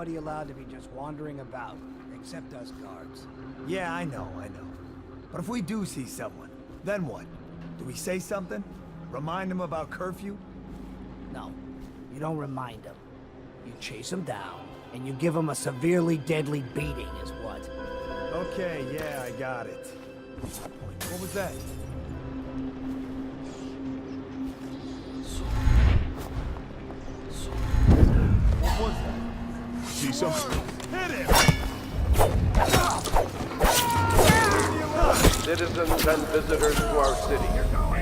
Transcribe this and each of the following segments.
nobody allowed to be just wandering about, except us guards. Yeah, I know. But if we do see someone, then what? Do we say something? Remind them about curfew? No, you don't remind them. You chase them down, and you give them a severely deadly beating is what. Okay, yeah, I got it. What was that? What was that? See something? Hit him! Citizens and visitors to our city,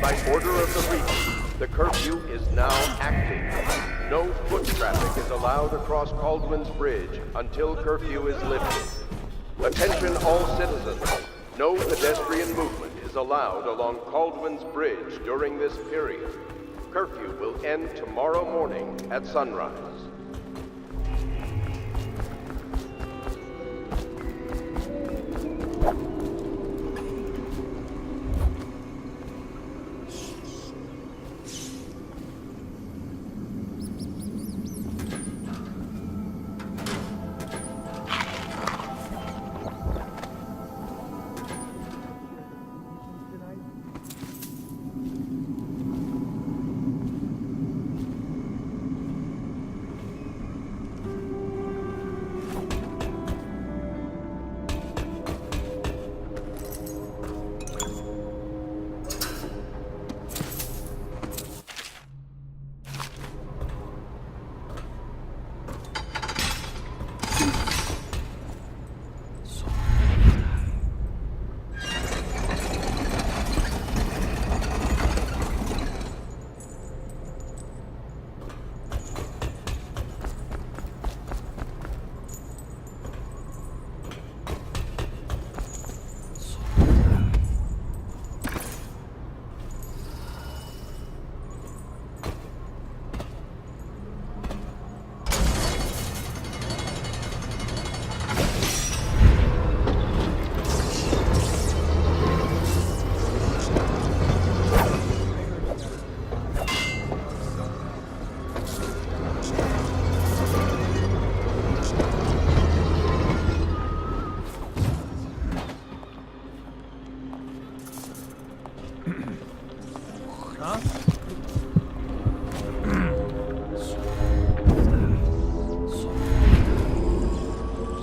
by order of the Regent, the curfew is now active. No foot traffic is allowed across Caldwell's Bridge until curfew is lifted. Attention all citizens. No pedestrian movement is allowed along Caldwell's Bridge during this period. Curfew will end tomorrow morning at sunrise.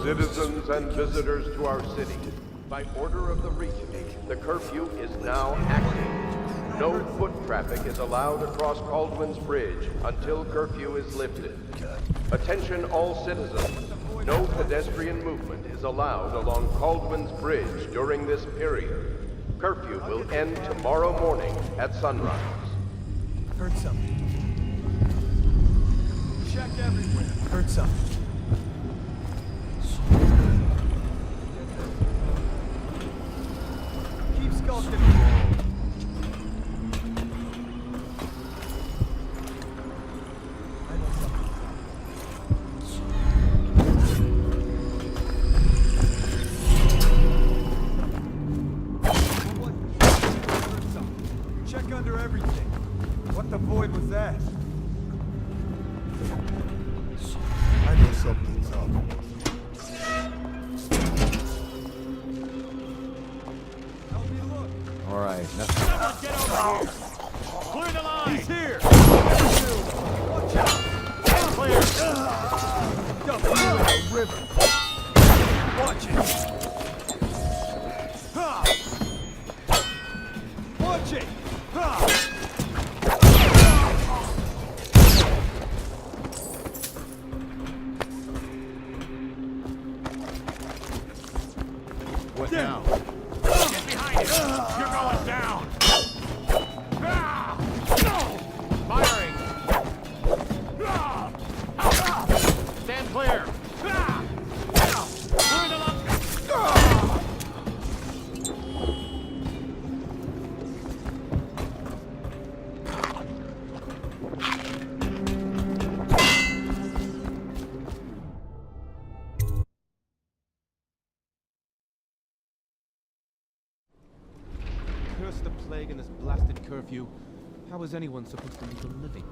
Citizens and visitors to our city, by order of the Regent, the curfew is now active. No foot traffic is allowed across Caldwell's Bridge until curfew is lifted. Attention all citizens. No pedestrian movement is allowed along Caldwell's Bridge during this period. Curfew will end tomorrow morning at sunrise. Heard something. Check everywhere. Heard something. Keep skulking. Check under everything. What the void was that? I know something's up. Help me look. All right, nothing. Get over here. Clear the line. He's here. Watch out. Clear. Dump you in the river. Watch it. Watch it. What now? Get behind it! You're going down! Firing! Stand clear! Clear them up! Curse the plague and this blasted curfew. How is anyone supposed to make a living?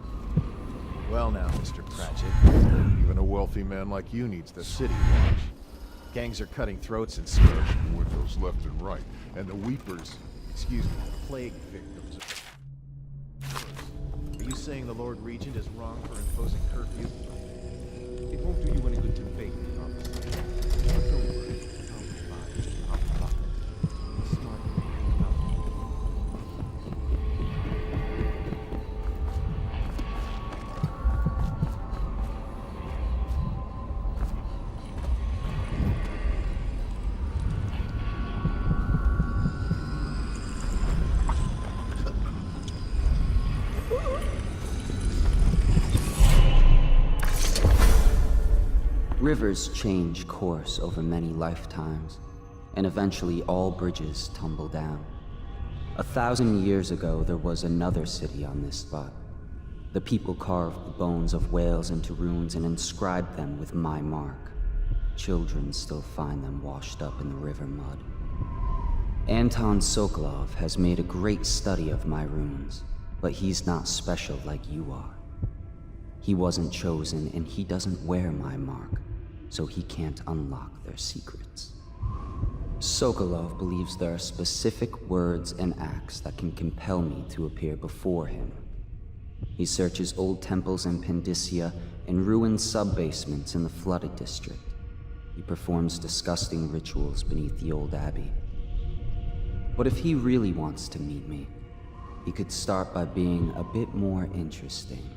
Well now, Mr. Cratchit, even a wealthy man like you needs the city watch. Gangs are cutting throats and scourging widows left and right, and the weepers, excuse me, plague victims. Are you saying the Lord Regent is wrong for imposing curfew? It won't do you any good to debate me, officer. But don't worry, I'll be fine. I'll be fine. Smart man, I'll be Rivers change course over many lifetimes, and eventually all bridges tumble down. 1,000 years ago, there was another city on this spot. The people carved the bones of whales into runes and inscribed them with my mark. Children still find them washed up in the river mud. Anton Sokolov has made a great study of my runes, but he's not special like you are. He wasn't chosen, and he doesn't wear my mark, so he can't unlock their secrets. Sokolov believes there are specific words and acts that can compel me to appear before him. He searches old temples in Pendicia and ruined sub-basements in the flooded district. He performs disgusting rituals beneath the old abbey. But if he really wants to meet me, he could start by being a bit more interesting.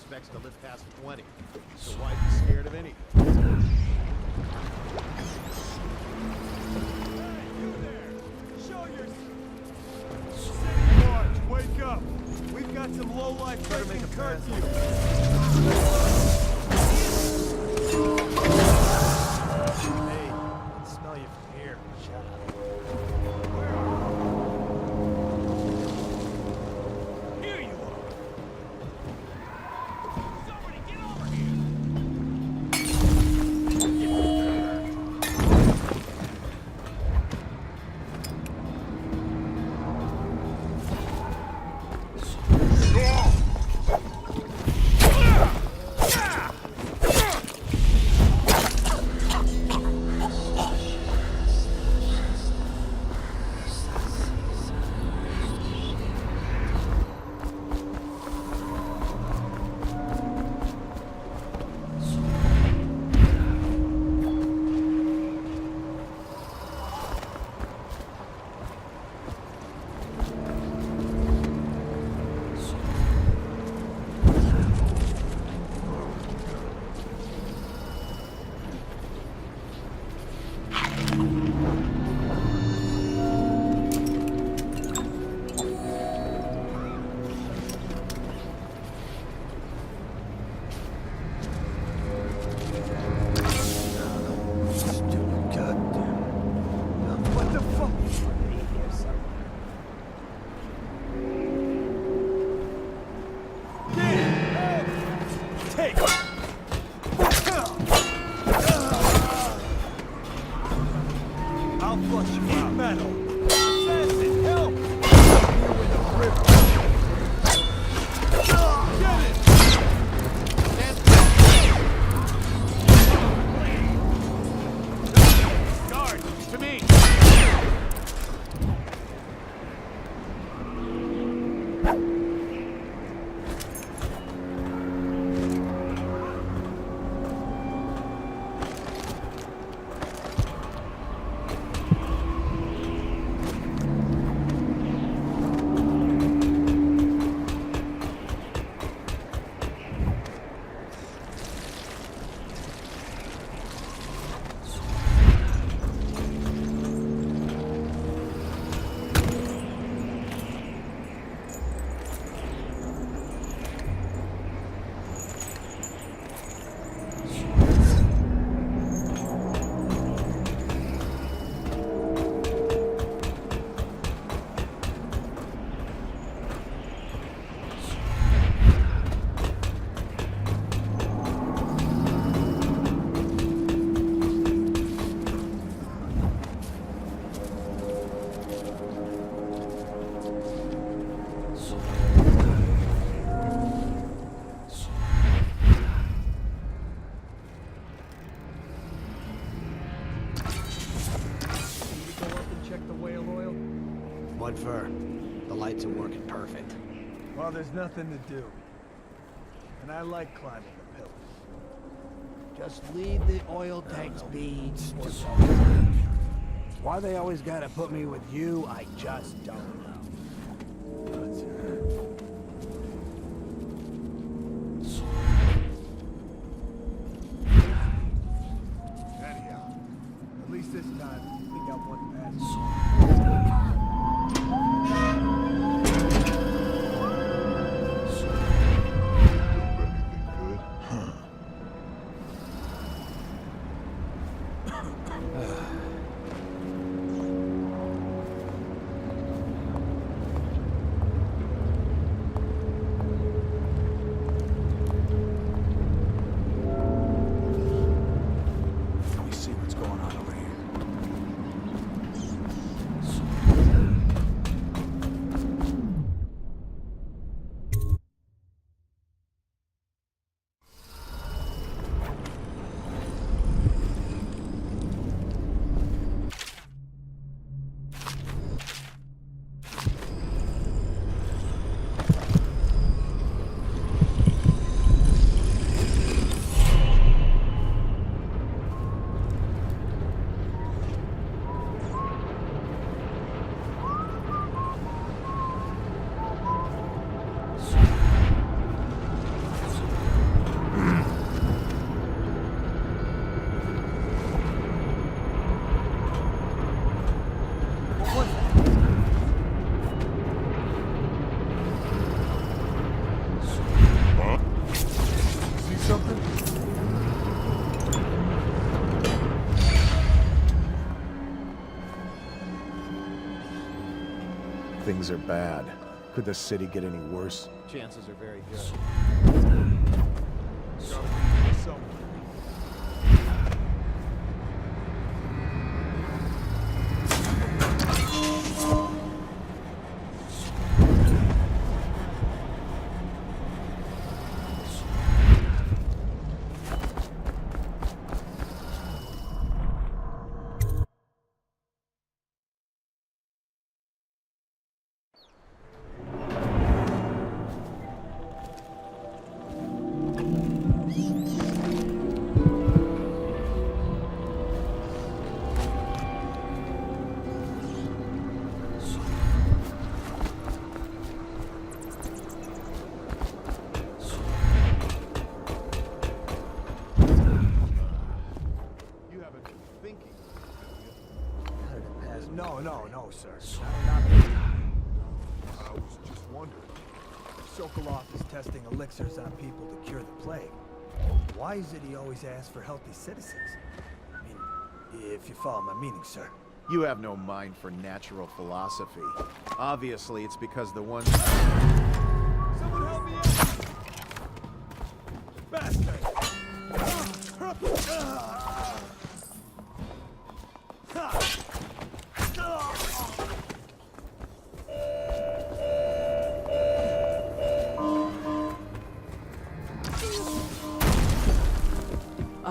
Expects to live past 20, so why be scared of anything? Hey, you there! Show yourself! Watch, wake up! We've got some low-life breaking curfew! Hey, I can smell you from here. Shut up. Where are you? Here you are! Somebody I'll flush you out. Metal. Assassin, help! You in the river. Get it! Guards, to me! What for? The lights are working perfect. Well, there's nothing to do. And I like climbing the pillars. Just leave the oil tanks be. Why they always gotta put me with you, I just don't know. Anyhow, at least this time, we got one pass. Things are bad. Could the city get any worse? Chances are very good. No, sir. I was just wondering. Sokolov is testing elixirs on people to cure the plague. Why is it he always asks for healthy citizens? I mean, if you follow my meaning, sir. You have no mind for natural philosophy. Obviously, it's because the ones... Someone help me out! Bastard!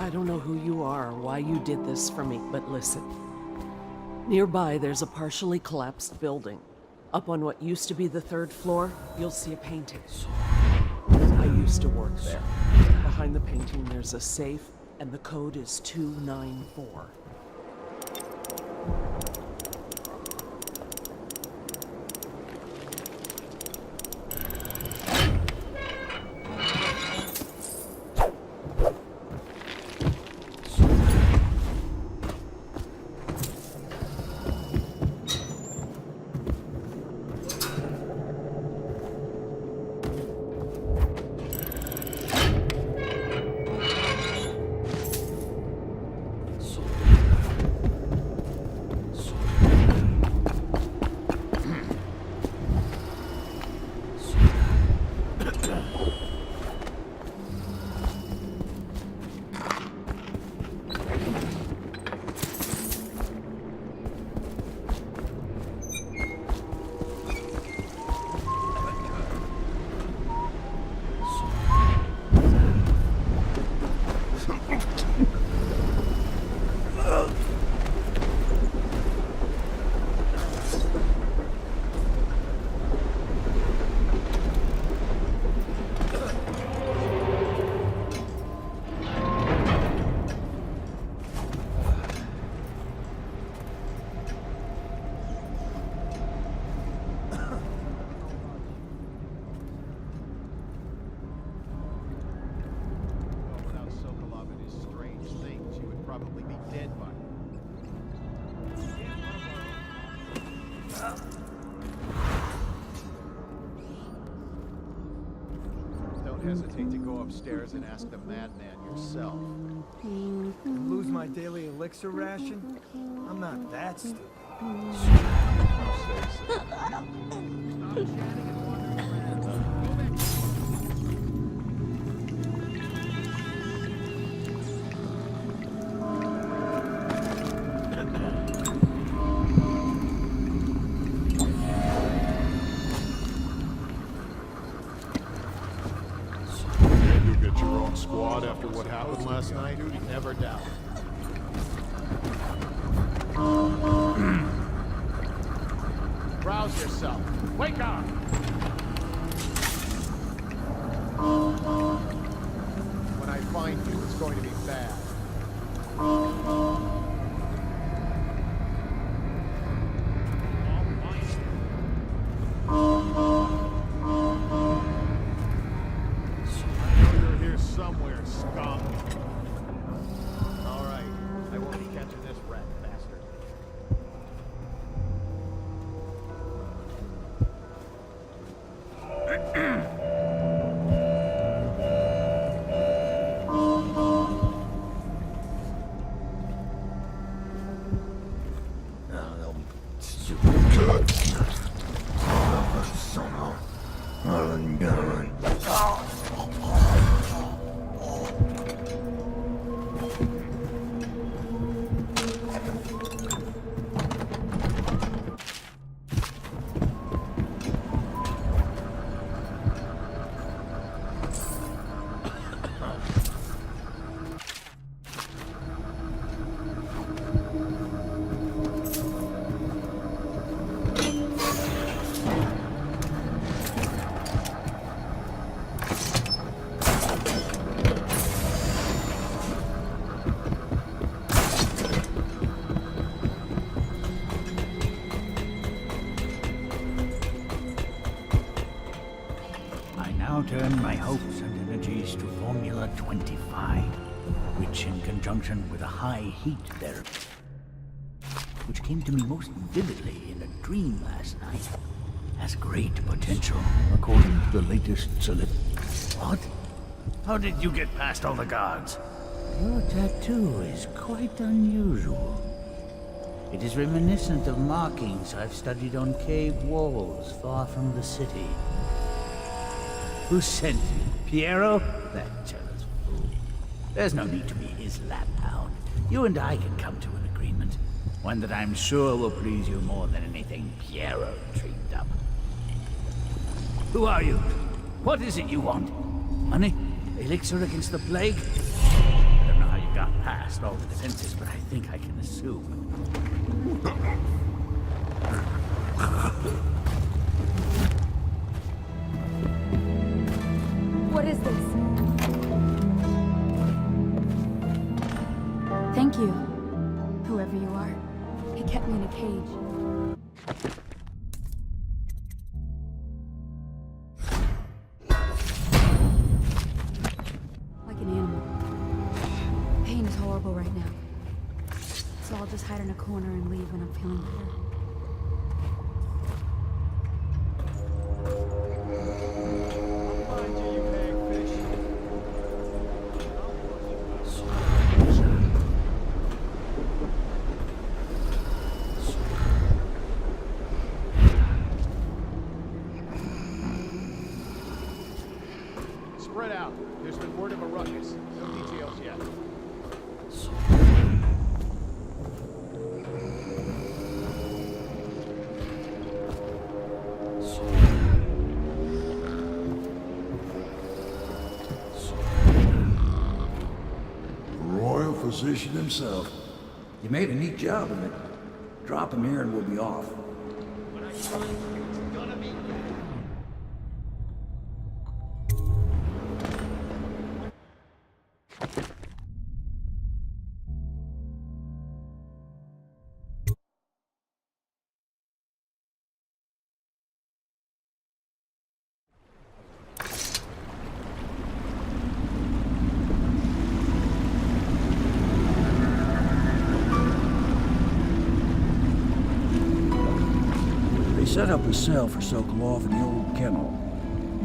I don't know who you are or why you did this for me, but listen. Nearby, there's a partially collapsed building. Up on what used to be the 3rd floor, you'll see a painting. I used to work there. Behind the painting, there's a safe, and the code is 294. Hesitate to go upstairs and ask the madman yourself. And lose my daily elixir ration? I'm not that stupid. Squad after what happened last night? Never doubt. Rouse yourself. Wake up! When I find you, it's going to be bad. Somewhere, scum. All right, I won't be catching this rat bastard. Turn my hopes and energies to Formula 25, which in conjunction with a high heat therapy, which came to me most vividly in a dream last night, has great potential, according to the latest What? How did you get past all the guards? Your tattoo is quite unusual. It is reminiscent of markings I've studied on cave walls far from the city. Who sent you? Piero? That jealous fool. There's no need to be his laphound. You and I can come to an agreement. One that I'm sure will please you more than anything Piero dreamed up. Who are you? What is it you want? Money? Elixir against the plague? I don't know how you got past all the defenses, but I think I can assume. What is this? Thank you, whoever you are. He kept me in a cage. Like an animal. Pain is horrible right now. So I'll just hide in a corner and leave when I'm feeling better. Spread out. There's been word of a ruckus. No details yet. Royal physician himself. You made a neat job of it. Drop him here and we'll be off. Set up a cell for Sokolov in the old kennel.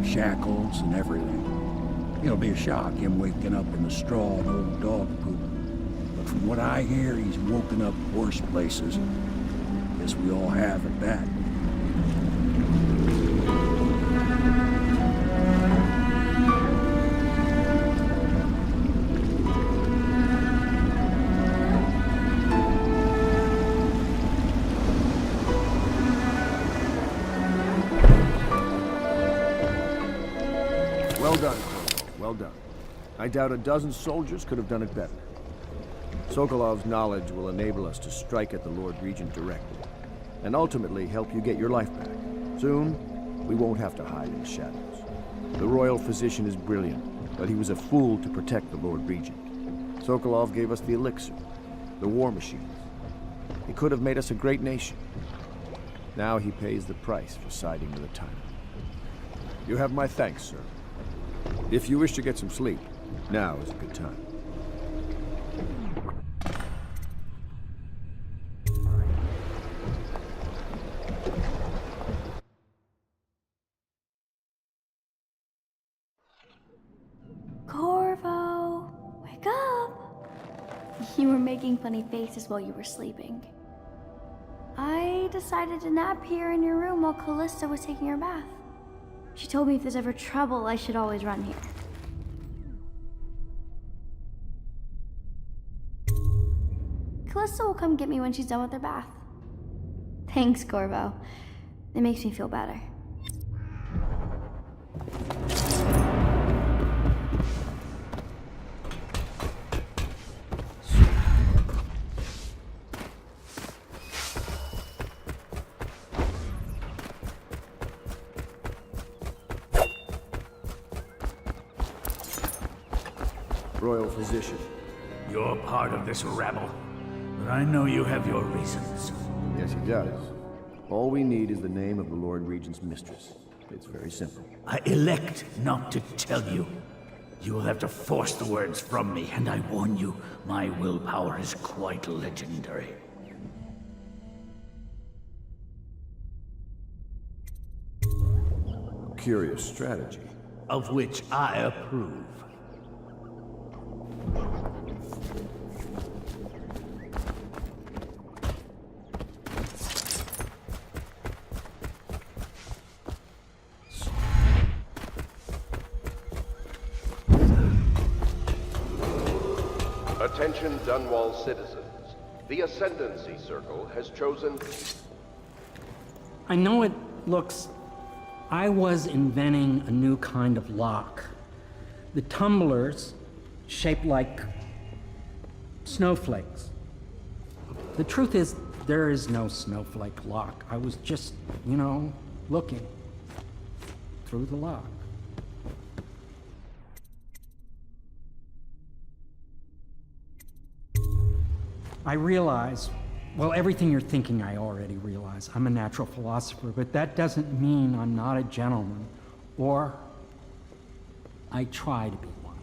Shackles and everything. It'll be a shock, him waking up in the straw and old dog poop. But from what I hear, he's woken up worse places. Guess we all have at that. Well done, Sokolov. Well done. I doubt a dozen soldiers could have done it better. Sokolov's knowledge will enable us to strike at the Lord Regent directly, and ultimately help you get your life back. Soon, we won't have to hide in the shadows. The royal physician is brilliant, but he was a fool to protect the Lord Regent. Sokolov gave us the elixir, the war machines. He could have made us a great nation. Now he pays the price for siding with a tyrant. You have my thanks, sir. If you wish to get some sleep, now is a good time. Corvo, wake up! You were making funny faces while you were sleeping. I decided to nap here in your room while Callista was taking her bath. She told me if there's ever trouble, I should always run here. Callista will come get me when she's done with her bath. Thanks, Corvo. It makes me feel better. Royal physician. You're part of this rabble, but I know you have your reasons. Yes, he does. All we need is the name of the Lord Regent's mistress. It's very simple. I elect not to tell you. You will have to force the words from me, and I warn you, my willpower is quite legendary. Curious strategy. Of which I approve. Attention Dunwall citizens. The Ascendancy Circle has chosen... I know it looks... I was inventing a new kind of lock. The tumblers, shaped like snowflakes. The truth is, there is no snowflake lock. I was just, you know, looking through the lock. I realize, well, everything you're thinking I already realize. I'm a natural philosopher, but that doesn't mean I'm not a gentleman, or I try to be one.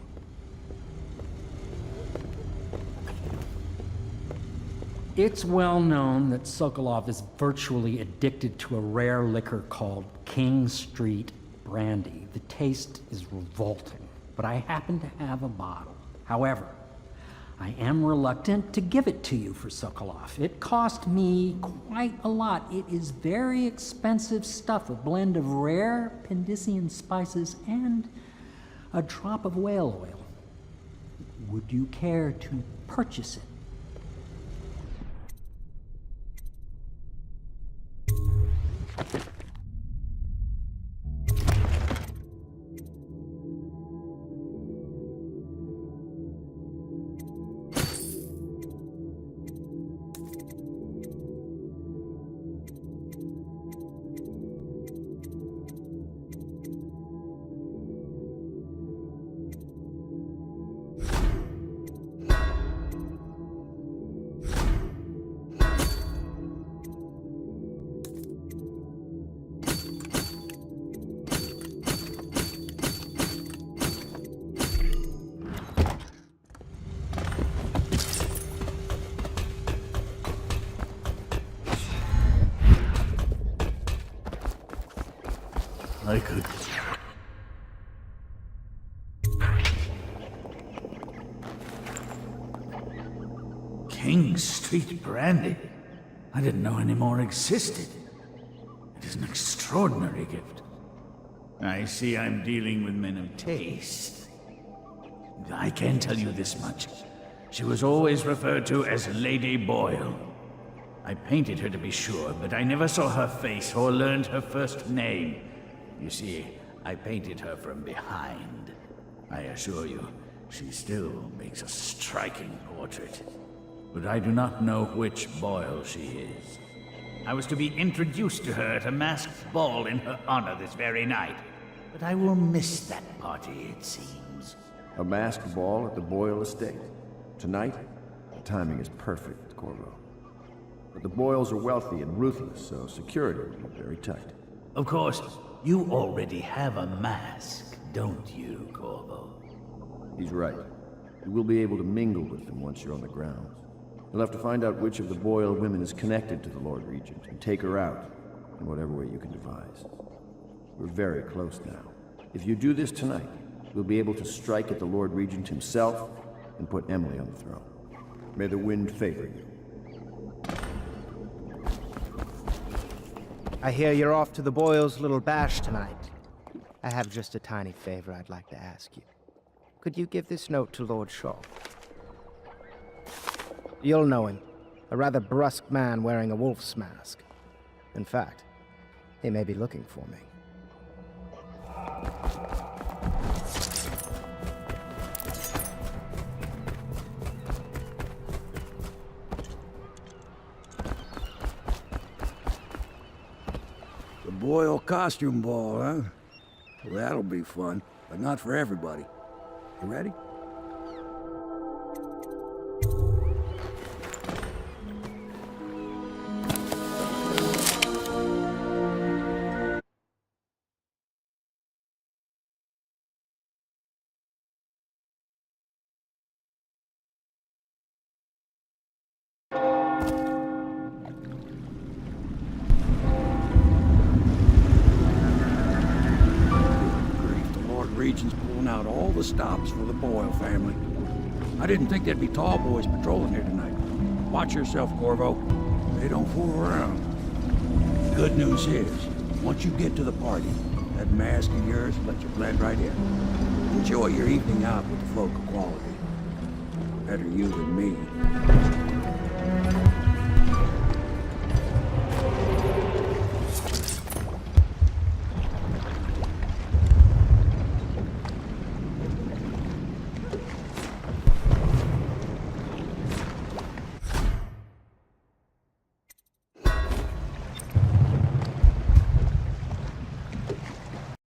It's well known that Sokolov is virtually addicted to a rare liquor called King Street Brandy. The taste is revolting, but I happen to have a bottle. However, I am reluctant to give it to you for Sokolov. It cost me quite a lot. It is very expensive stuff, a blend of rare Pendician spices and a drop of whale oil. Would you care to purchase it? I could. King Street Brandy? I didn't know any more existed. It is an extraordinary gift. I see I'm dealing with men of taste. I can tell you this much. She was always referred to as Lady Boyle. I painted her to be sure, but I never saw her face or learned her first name. You see, I painted her from behind. I assure you, she still makes a striking portrait. But I do not know which Boyle she is. I was to be introduced to her at a masked ball in her honor this very night. But I will miss that party, it seems. A masked ball at the Boyle estate. Tonight? The timing is perfect, Corvo. But the Boyles are wealthy and ruthless, so security will be very tight. Of course, you already have a mask, don't you, Corvo? He's right. You will be able to mingle with them once you're on the grounds. You'll have to find out which of the Boyle women is connected to the Lord Regent and take her out in whatever way you can devise. We're very close now. If you do this tonight, we'll be able to strike at the Lord Regent himself and put Emily on the throne. May the wind favor you. I hear you're off to the Boyles' little bash tonight. I have just a tiny favor I'd like to ask you. Could you give this note to Lord Shaw? You'll know him. A rather brusque man wearing a wolf's mask. In fact, he may be looking for me. The Boyle costume ball, huh? Well, that'll be fun, but not for everybody. You ready? Regent's pulling out all the stops for the Boyle family. I didn't think there'd be tall boys patrolling here tonight. Watch yourself, Corvo. They don't fool around. Good news is, once you get to the party, that mask of yours will let you blend right in. Enjoy your evening out with the folk of quality. Better you than me.